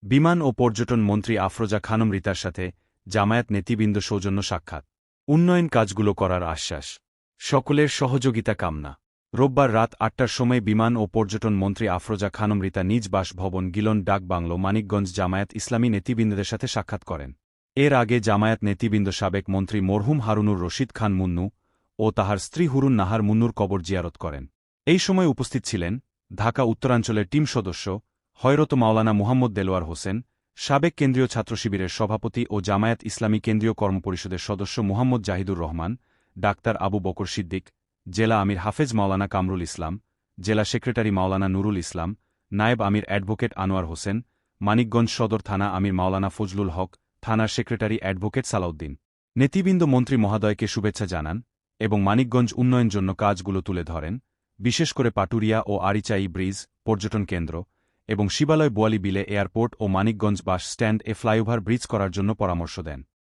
বিমান ও পর্যটন মন্ত্রী আফরোজা খানম রিতার সাথে জামায়াত নেতৃবৃন্দ সৌজন্য সাক্ষাৎ। উন্নয়ন কাজগুলো করার আশ্বাস। সকলের সহযোগিতা কামনা। রোববার রাত ৮টার সময় বিমান ও পর্যটন মন্ত্রী আফরোজা খানম রিতা নিজ বাসভবন গিলন ডাক বাংলো মানিকগঞ্জ জামায়াত ইসলামী নেতৃবৃন্দদের সাথে সাক্ষাৎ করেন। এর আগে জামায়াত নেতৃবৃন্দ সাবেক মন্ত্রী মরহুম হারুনুর রশিদ খান মুন্নু ও তাহার স্ত্রী হুরুন নাহার মুন্নুর কবর জিয়ারত করেন। এই সময় উপস্থিত ছিলেন ঢাকা উত্তরাঞ্চলের টিম সদস্য হয়রত মাওলানা মুহাম্মদ দেলোয়ার হোসেন, সাবেক কেন্দ্রীয় ছাত্রশিবিরের সভাপতি ও জামায়াত ইসলামী কেন্দ্রীয় কর্মপরিষদের সদস্য মুহাম্মদ জাহিদুর রহমান, ডাক্তার আবু বকর সিদ্দিক, জেলা আমির হাফেজ মাওলানা কামরুল ইসলাম, জেলা সেক্রেটারি মাওলানা নুরুল ইসলাম, নায়েব আমির অ্যাডভোকেট আনোয়ার হোসেন, মানিকগঞ্জ সদর থানা আমির মাওলানা ফজলুল হক, থানার সেক্রেটারি অ্যাডভোকেট সালাউদ্দিন। নেতৃবৃন্দ মন্ত্রী মহোদয়কে শুভেচ্ছা জানান এবং মানিকগঞ্জ উন্নয়ন জন্য কাজগুলো তুলে ধরেন, বিশেষ করে পাটুরিয়া ও আরিচাই ব্রিজ, পর্যটন কেন্দ্র এবং শিবালয় বোয়ালি বিলে এয়ারপোর্ট ও মানিকগঞ্জ বাস স্ট্যান্ড এ ফ্লাইওভার ব্রিজ করার জন্য পরামর্শ দেন।